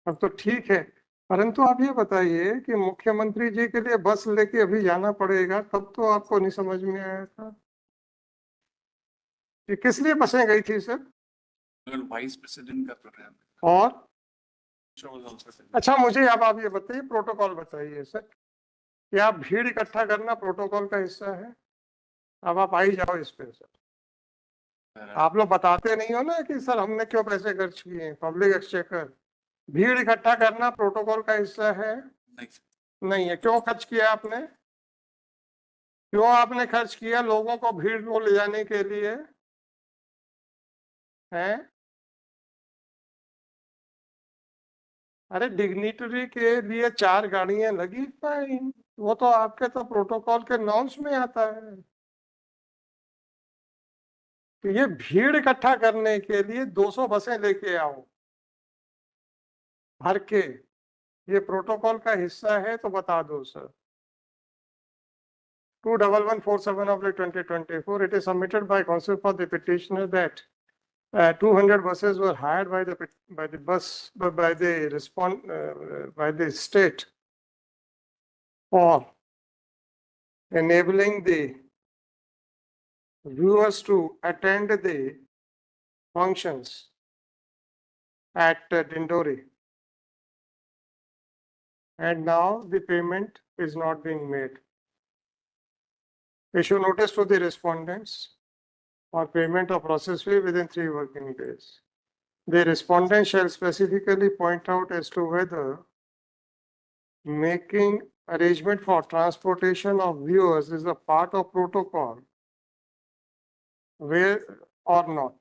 अब तो ठीक है, परंतु आप ये बताइए कि मुख्यमंत्री जी के लिए बस लेके अभी जाना पड़ेगा, तब तो आपको नहीं समझ में आया था कि किस लिए बसें गई थी सर। वाइस प्रेसिडेंट का प्रोग्राम और अच्छा, मुझे अब आप ये बताइए, प्रोटोकॉल बताइए सर, क्या भीड़ इकट्ठा करना प्रोटोकॉल का हिस्सा है? अब आप आई जाओ इस पे सर। आप लोग बताते नहीं हो ना कि सर हमने क्यों पैसे खर्च किए, पब्लिक एक्सचेकर। भीड़ इकट्ठा करना प्रोटोकॉल का हिस्सा है? नहीं है। क्यों खर्च किया आपने? क्यों आपने खर्च किया लोगों को भीड़ को ले जाने के लिए? हैं? अरे डिग्निटरी के लिए 4 गाड़ियां लगी, फाइन, वो तो आपके तो प्रोटोकॉल के नॉर्म्स में आता है। तो ये भीड़ इकट्ठा करने के लिए 200 बसें लेके आओ भर के, ये प्रोटोकॉल का हिस्सा है तो बता दो sir. 21147 of 2024, it is submitted by counsel for the petitioner that 200 buses were hired by the state for enabling the viewers to attend the functions at Dindori, and now the payment is not being made. Issue notice to the respondents for payment of process fee within 3 working days. The respondent shall specifically point out as to whether making arrangement for transportation of viewers is a part of protocol, where or not.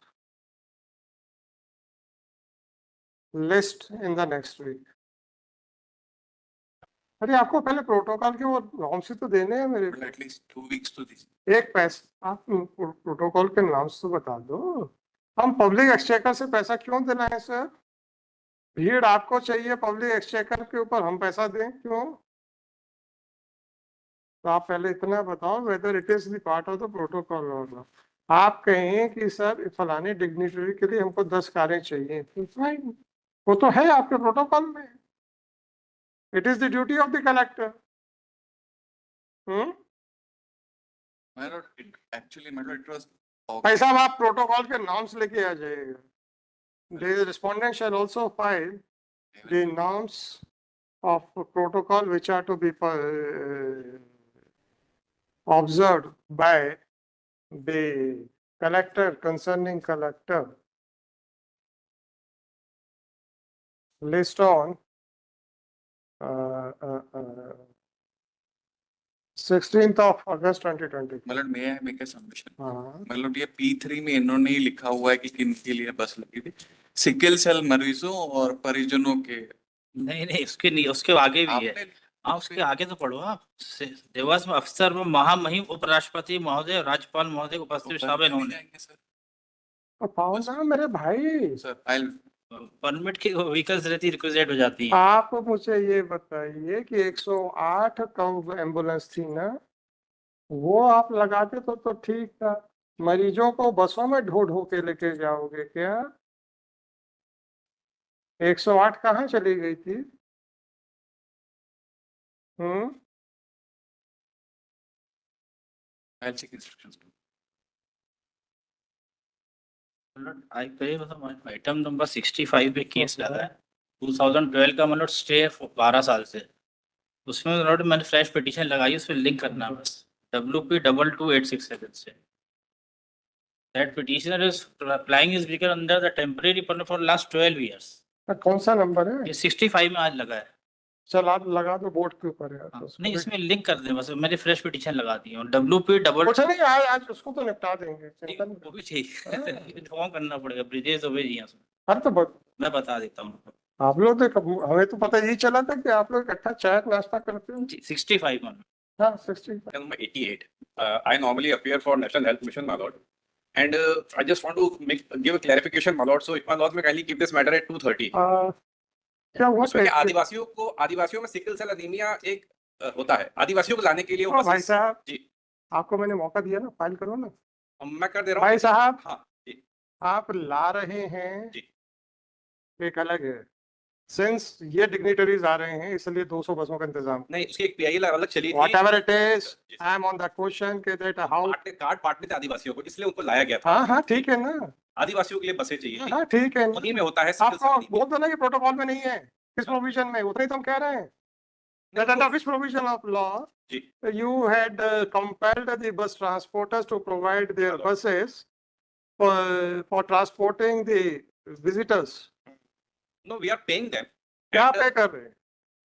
List in the next week. अरे आपको पहले protocol के वो norms ही तो देने हैं मेरे को। एटलीस्ट 2 वीक्स तो दीजिए। एक पैसा आप प्रोटोकॉल के नॉर्म्स तो बता दो। हम पब्लिक एक्सचेकर से पैसा क्यों दिलाएं सर? भीड़ आपको चाहिए, पब्लिक एक्सचेकर के ऊपर हम पैसा दें क्यों? तो आप पहले इतना बताओ whether it is the part of the protocol और नॉट। आप कहें कि सर फलाने डिग्निटरी के लिए हमको 10 कारें चाहिए, तो फाइन, वो तो है आपके प्रोटोकॉल में। It is the duty of the collector. भाई साहब आप प्रोटोकॉल के नॉर्म्स लेके आ जाइएगा। The respondent shall also file the norms of protocol which are to be observed by the collector, concerning collector, list on 16th of August 2020। मतलब मैं make a submission, हाँ, मतलब ये P3 में इन्होंने ही लिखा हुआ है कि किन के लिए बस लगी थी, सिकल सेल मरीजों और परिजनों के। नहीं नहीं, उसके नहीं, उसके आगे भी है। हाँ, उसके आगे तो पढ़ो आप। देवास में अफसर में महामहिम उपराष्ट्रपति महोदय, राज्यपाल महोदय उपस्थित शामिल होंगे। तो पाओ ना मेरे भाई। सर आई परमिट की व्हीकल्स रहती रिक्विजिट हो जाती है। आप मुझे ये बताइए कि 108 कब एम्बुलेंस थी ना, वो आप लगाते तो ठीक था। मरीजों को बसों में ढो ढो के लेके जाओगे क्या? 108 कहाँ चली गई थी? Check instructions. आइटम नंबर 65 पे केस लगा है 2012 का, मतलब स्टे 12 साल से। उसमें मैंने फ्रेश पिटीशन लगाई, उस पर लिंक करना है बस, WP22867 से। That petitioner is applying his vehicle under the temporary permit for last 12 years. कौन सा नंबर है? ये 65 में आज लगा है। चल आप लगा दो बोर्ड के ऊपर यार। हाँ, नहीं इसमें लिंक कर दे बस, मैंने फ्रेश पिटीशन लगा दी है। WP कुछ नहीं, आज उसको तो निपटा देंगे, चिंता नहीं। वो भी चाहिए इन्फॉर्म करना पड़ेगा, ब्रिजेश होवे जी। अरे तो मैं बता देता हूँ। आप लोग तो, हमें तो पता यही चला था कि आप लोग इकट्ठा चाय नाश्ता करते हो। 65 में। हाँ 65। Number 88. I normally appear for National Health Mission, my lord. And I just want to give a clarification, my lord. So, if my lord may kindly keep this matter at 2:30. क्या हुआ? उसमें आदिवासियों में सिकल सेल एनीमिया एक होता है, आदिवासियों को लाने के लिए भाई साहब जी, आपको मैंने मौका दिया ना, फाइल करो ना। मैं कर दे रहा हूँ भाई साहब। हाँ जी, आप ला रहे हैं जी, एक अलग है, सिंस ये डिग्निटरीज आ रहे हैं इसलिए 200 बसों का इंतजाम, नहीं, उसकी एक पीआईएल अलग चली थी। What ever it is, I am on the question के दैट हाउ। पार्टने थे आदिवासियों को, इसलिए उनको लाया गया था। हाँ हाँ ठीक है ना, आदिवासियों के लिए बसें चाहिए थी। हाँ ठीक है, उन्हीं में होता है सिविल आपको सर्विस। बोल दो ना कि प्रोटोकॉल में नहीं है, किस प्रोविजन में, उतना ही तो हम कह रहे हैं। That under which provision of law जी। you had compelled the bus transporters to provide their Hello. buses for transporting the visitors? No, we are paying them. क्या पे कर रहे हैं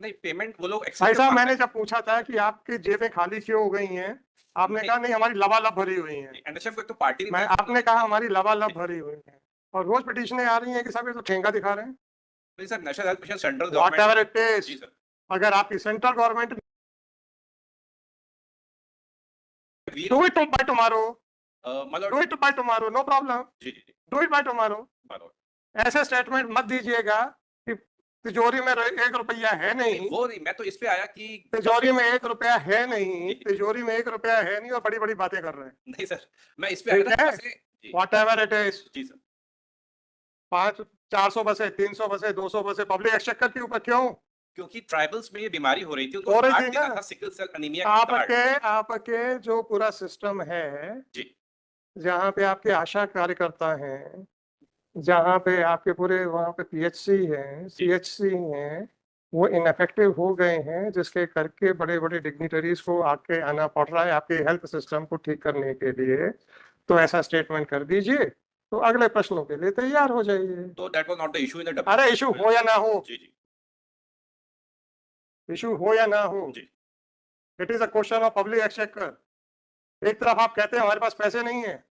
नहीं, पेमेंट वो लोग भाई साहब? मैंने जब पूछा था कि आपकी जेबें खाली क्यों हो गई हैं, आपने कहा नहीं हमारी लबालब भरी हुई हैं। एनएचएम को एक तो पार्टी नहीं मैं आपने कहा हमारी लबालब भरी हुई हैं, और रोज पिटीशनें आ रही हैं कि साहब ये तो ठेंगा दिखा रहे हैं। नहीं sir, national health mission central whatever government. It जी इज, सर। अगर आपकी central government we do it by tomorrow, मतलब do it by tomorrow, no problem, जी जी जी, do it by tomorrow। मालूम। ऐसे स्टेटमेंट मत दीजिएगा कि तिजोरी में 1 रुपया है नहीं, नहीं, वो नहीं, मैं तो इस पे आया कि तिजोरी में 1 रुपया है नहीं, तिजोरी में 1 रुपया है नहीं, और बड़ी बड़ी बातें कर रहे हैं। नहीं सर, मैं इस पे आया ठीक था है, बसें। जी वॉट एवर इट इज, जी सर। 400 बसें, 300 बसें, 200 बसें पब्लिक एक्सचेकर के ऊपर क्यों क्योंकि ट्राइबल्स में ये बीमारी हो रही थी, हो रही थी कार्ड देना ना? था, सिकल सेल एनीमिया का कार्ड। आपके जो पूरा सिस्टम है, जी जहाँ पे आपके आशा कार्यकर्ता हैं, जहाँ पे आपके पूरे वहाँ पे पीएचसी हैं, सीएचसी हैं, वो इनफेक्टिव हो गए हैं, जिसके करके बड़े बड़े डिग्निटरीज को आके आना पड़ रहा है आपके हेल्थ सिस्टम को ठीक करने के लिए। तो ऐसा स्टेटमेंट कर दीजिए, तो अगले प्रश्नों के लिए तैयार हो जाइए। तो that was not the issue in the अरे इशू हो या ना हो, जी जी इशू हो या ना हो, जी। It is a question of public exchequer. एक तरफ आप कहते हैं हमारे पास पैसे नहीं है,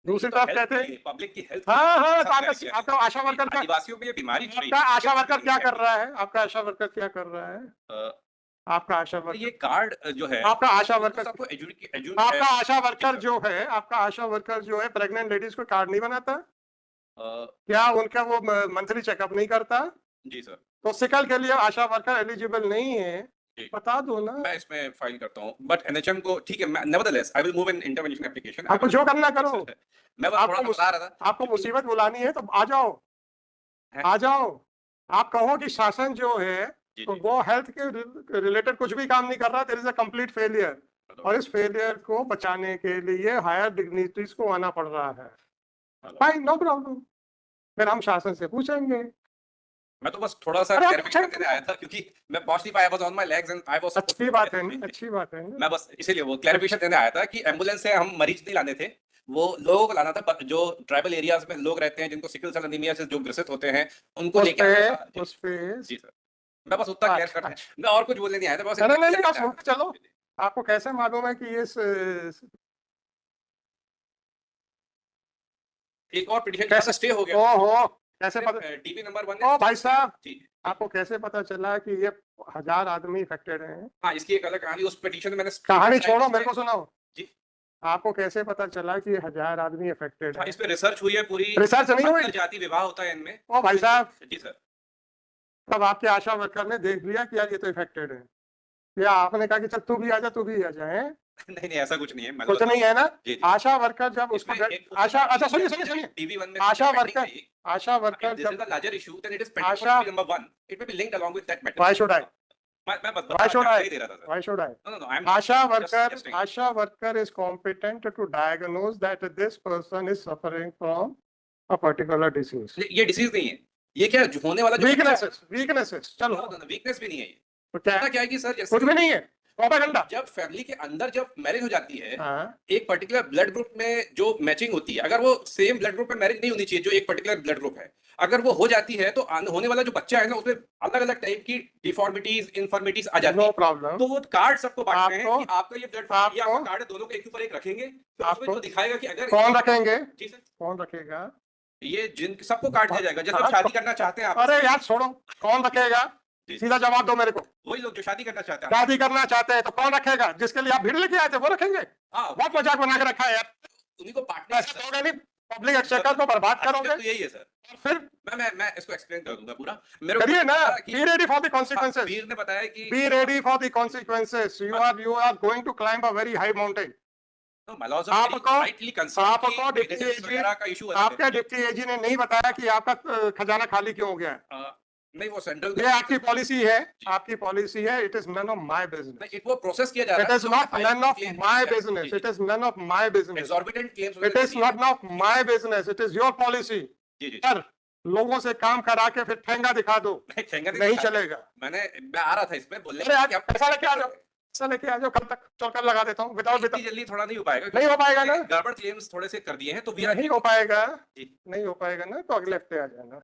दूसरी तरफ कहते हैं पब्लिक की हेल्थ। हाँ हाँ, तो आपका आशा वर्कर का, आदिवासियों में ये बीमारी हो रही आपका है। आशा वर्कर क्या कर रहा है, आपका आशा वर्कर क्या कर रहा है, अ, आपका आशा ये वर्कर, कार्ड जो है, आपका आशा वो वर्कर, सबको आपका आशा वर्कर जो है, आपका आशा वर्कर जो है प्रेग्नेंट लेडीज को कार्ड नहीं बनाता, क्या उनका वो मंथली चेकअप नहीं करता? जी सर। तो सिकल के लिए आशा वर्कर एलिजिबल नहीं है, जी। बता दो ना। मैं इसमें फाइल करता हूँ, बट एनएचएम को ठीक है, मैं nevertheless I will move in intervention application. आपको जो करना करो, मैं बस थोड़ा बता रहा था। आपको मुसीबत बुलानी है तो आ जाओ, है। आ जाओ। आप कहो कि शासन जो है जी, तो जी। वो हेल्थ के रिलेटेड कुछ भी काम नहीं कर रहा, there is a complete failure, और इस फेलियर को बचाने के लिए हायर डिग्निटरीज को आना पड़ रहा है। फाइन, नो प्रॉब्लम, फिर हम शासन से पूछेंगे। मैं तो बस थोड़ा सा अरे आप क्लैरिफिकेशन देने आया था, क्योंकि मैं पहुंच नहीं पाया, was on my legs and I was. अच्छी बात है ना, अच्छी बात है ना। मैं बस इसीलिए वो क्लैरिफिकेशन देने आया था कि एम्बुलेंस से हम मरीज नहीं लाने थे, वो लोगों को लाना था, जो ट्राइबल एरियाज में लोग रहते हैं, जिनको सिकल सेल एनीमिया से जो ग्रसित होते हैं, उनको लेके आना था। उस पे जी सर, मैं बस उतना क्लियर करना है, मैं और कुछ बोलने नहीं आया था बस। नहीं, आप सुनते चलो। आपको कैसे मालूम है कि ये एक और पिटीशन कैसे स्टे हो गया? ओहो, कैसे पता? टीपी नंबर 1 ओ भाई साहब, जी। आपको कैसे पता चला कि ये 1000 आदमी इफेक्टेड हैं? हाँ, इसकी एक अलग कहानी, उस पिटीशन में मैंने कहानी छोड़ो, मेरे को सुनाओ जी। आपको कैसे पता चला कि 1000 आदमी इफेक्टेड हाँ, है? इस पे रिसर्च हुई है पूरी। रिसर्च नहीं हुई? जाति विवाह होता है इनमें। ओ भाई साहब, जी सर। तब आपके आशा वर्कर ने देख लिया कि यार ये तो इफेक्टेड है, या आपने कहा कि चल तू भी आ जा, तू भी आ जाए? नहीं नहीं, ऐसा कुछ नहीं है। कुछ नहीं है ना। जी, जी। आशा वर्कर जब उसको इसमें एक आशा, अच्छा सुनिए, टीवी 1 में आशा pending वर्कर, है ये। आशा वर्कर If this is जब a larger issue, then it is pending for Asha- TP number 1. It may be linked along with that matter. Why should I? मैं बस Why should I? दे रहा था sir. Why should I? No, I'm Asha just worker, suggesting. Asha worker is competent to diagnose that this person is suffering from a particular disease. ये disease नहीं है, ये क्या होने वाला जो Weaknesses, चलो वीकनेस भी नहीं है ये। तो क्या क्या है कि सर, कुछ भी नहीं है, प्रोपेगेंडा। जब फैमिली के अंदर जब मैरिज हो जाती है, हाँ, एक पर्टिकुलर ब्लड ग्रुप में जो मैचिंग होती है, अगर वो सेम ब्लड ग्रुप में मैरिज नहीं होनी चाहिए, जो एक पर्टिकुलर ब्लड ग्रुप है, अगर वो हो जाती है तो होने वाला जो बच्चा है ना, उसमें अलग अलग टाइप की डिफॉर्मिटीज, इन्फॉर्मिटीज आ जाती नो है। प्रॉब्लम। तो वो कार्ड सबको बांटते हैं आपको- कि आपका ये ब्लड ये आपका कार्ड है, दोनों को एक ऊपर एक रखेंगे, तो उसमें आपको- जो दिखाएगा कि अगर कौन रखेंगे? जी सर, कौन रखेगा? ये जिन सबको कार्ड दिया जाएगा, जैसे आप शादी करना चाहते हैं आप, अरे यार छोड़ो, कौन रखेगा? सीधा जवाब दो मेरे को। वही लोग जो शादी करना चाहते हैं। शादी करना चाहते हैं तो कौन रखेगा? जिसके लिए आप भीड़ लेके आए थे वो रखेंगे? हाँ, बहुत मजाक बना के रखा है यार। उन्हीं को बांटना ऐसा दोगे नहीं, पब्लिक एक्सचेकर को बर्बाद करोगे। तो यही है सर। और फिर मैं इसको एक्सप्लेन कर दूंगा पूरा। मेरे करिए ना, कि- be ready for the consequences. Veer ने बताया कि be ready for the consequences. You are going to climb a very high mountain. आपको वगैरह का इशू आपके डिप्टी एजी ने नहीं बताया कि आपका खजाना खाली क्यों हो गया है। नहीं वो सेंट्रल ये आपकी पॉलिसी है, आपकी पॉलिसी है, it is none of my business, वो प्रोसेस किया जा इट रहा is not none of my business, it is none of my business, exorbitant claims it is not of my business, it is your policy. जी जी sir लोगों से काम करा के फिर ठेंगा दिखा दो, नहीं चलेगा। मैं आ रहा था इसमें बोलने अरे आज पैसा लेके आ जाओ, पैसा लेके आ जाओ, कल तक चौकर लगा देता हूँ, विदाउट इतनी जल्दी थोड़ा नहीं हो पाएगा, नहीं हो पाएगा ना, गड़बड़ क्लेम्स थोड़े से कर दिए हैं तो नहीं हो पाएगा, जी। नहीं हो पाएगा ना, तो अगले हफ्ते आ जाना।